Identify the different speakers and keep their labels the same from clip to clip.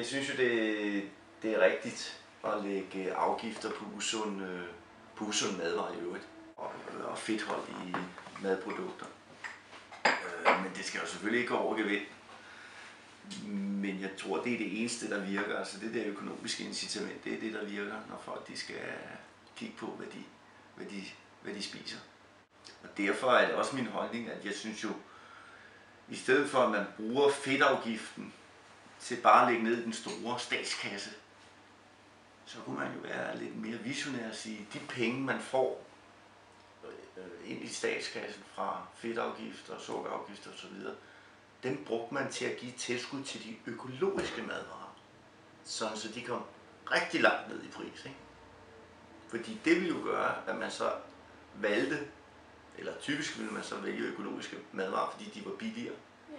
Speaker 1: Jeg synes jo, det er rigtigt at lægge afgifter på usund madvarer i øvrigt, og fedtholdige madprodukter. Men det skal jo selvfølgelig ikke gå over gevind. Men jeg tror, det er det eneste, der virker. Altså det der økonomiske incitament, det er det, der virker, når folk de skal kigge på, hvad de spiser. Og derfor er det også min holdning, at jeg synes jo, i stedet for at man bruger fedtafgiften til bare at lægge ned i den store statskasse, så kunne man jo være lidt mere visionær og sige, de penge man får ind i statskassen fra fedtafgifter, sukkerafgifter osv., dem brugte man til at give tilskud til de økologiske madvarer, sådan så de kom rigtig langt ned i pris. Ikke? Fordi det ville jo gøre, at man så valgte, eller typisk ville man så vælge økologiske madvarer, fordi de var billigere. Ja.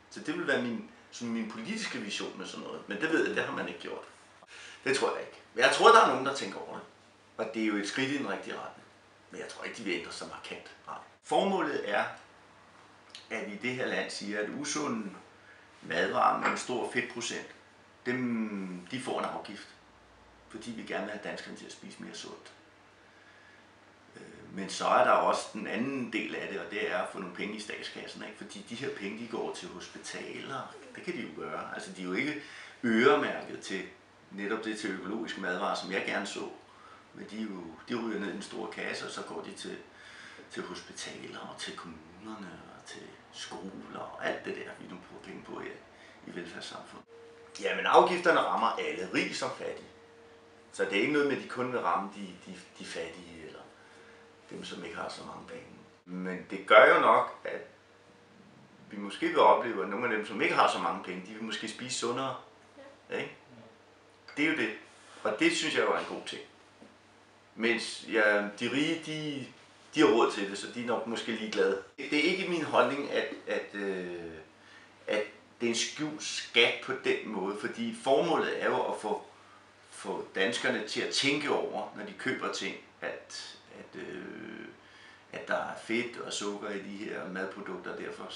Speaker 1: Så det ville være min politiske vision med sådan noget, men det ved jeg, det har man ikke gjort. Det tror jeg ikke. Men jeg tror, der er nogen, der tænker over det. Og det er jo et skridt i den rigtige retning. Men jeg tror ikke, de vil ændre sig markant. Nej. Formålet er, at vi i det her land siger, at usunde madvarer med en stor fedtprocent, de får en afgift. Fordi vi gerne vil have danskerne til at spise mere sundt. Men så er der også den anden del af det, og det er at få nogle penge i statskassen. Ikke? Fordi de her penge, de går til hospitaler. Det kan de jo gøre. Altså, de er jo ikke øremærket til netop det til økologiske madvarer, som jeg gerne så. Men de ryger ned i en stor kasse, og så går de til hospitaler og til kommunerne og til skoler og alt det der, vi nu bruger penge på her i velfærdssamfundet. Ja, men afgifterne rammer alle, rig som fattige. Så det er ikke noget med, at de kun vil ramme de fattige eller dem, som ikke har så mange penge. Men det gør jo nok, at vi måske vil opleve, at nogle af dem, som ikke har så mange penge, de vil måske spise sundere. Ja. Ikke? Det er jo det. Og det synes jeg jo er en god ting. Mens de rige, de har råd til det, så de er nok måske ligeglade. Det er ikke min holdning, at det er en skjult skat på den måde, fordi formålet er jo at få danskerne til at tænke over, når de køber ting, at der er fedt og sukker i de her madprodukter, og derfor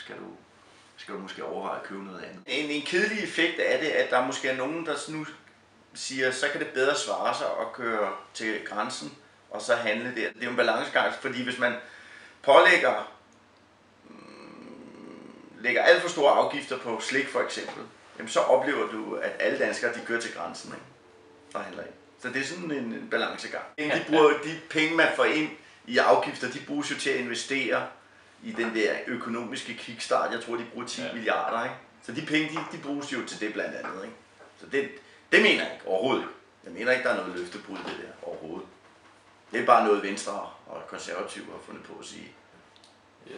Speaker 1: skal du måske overveje at købe noget andet. En kedelig effekt af det, at der måske er nogen, der nu siger, så kan det bedre svare sig at køre til grænsen og så handle der. Det er jo en balancegang, fordi hvis man lægger alt for store afgifter på slik for eksempel, jamen så oplever du, at alle danskere de kører til grænsen, ikke? Og handler ind. Så det er sådan en balancegang. De penge, man får ind i afgifter, de bruges jo til at investere i den der økonomiske kickstart. Jeg tror, de bruger 10 milliarder, ikke? Så de penge, de bruges jo til det blandt andet, ikke? Så det mener jeg ikke overhovedet. Jeg mener ikke, der er noget løftebrud det der overhovedet. Det er bare noget Venstre og Konservative har fundet på at sige. Yes.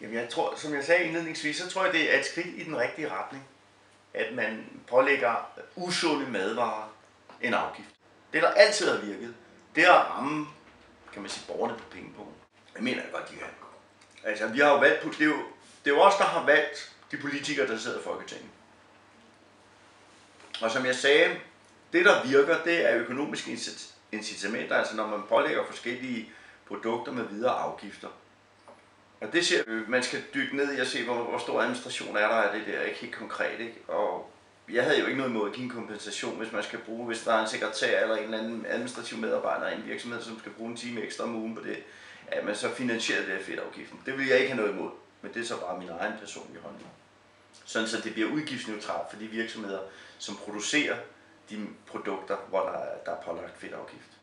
Speaker 1: Jamen jeg tror, som jeg sagde indledningsvis, så tror jeg, det er et skridt i den rigtige retning. At man pålægger usunde madvarer en afgift. Det, der altid har virket, det er at ramme, kan man sige, borgerne på pengepungen. Jeg mener jeg godt, de kan. Altså, vi har jo valgt, det er jo os, der har valgt de politikere, der sidder i Folketinget. Og som jeg sagde, det der virker, det er økonomiske incitamenter, altså når man pålægger forskellige produkter med videre afgifter. Og det ser man skal dykke ned i og se, hvor stor administration er der af det der, ikke helt konkret, ikke? Og jeg havde jo ikke noget imod at give en kompensation, hvis der er en sekretær eller en eller anden administrativ medarbejder i en virksomhed, som skal bruge en time ekstra om ugen på det, at man så finansierer det af fedtafgiften. Det vil jeg ikke have noget imod, men det er så bare min egen personlige holdning. Sådan så det bliver udgiftsneutralt for de virksomheder, som producerer de produkter, hvor der er pålagt fedtafgift.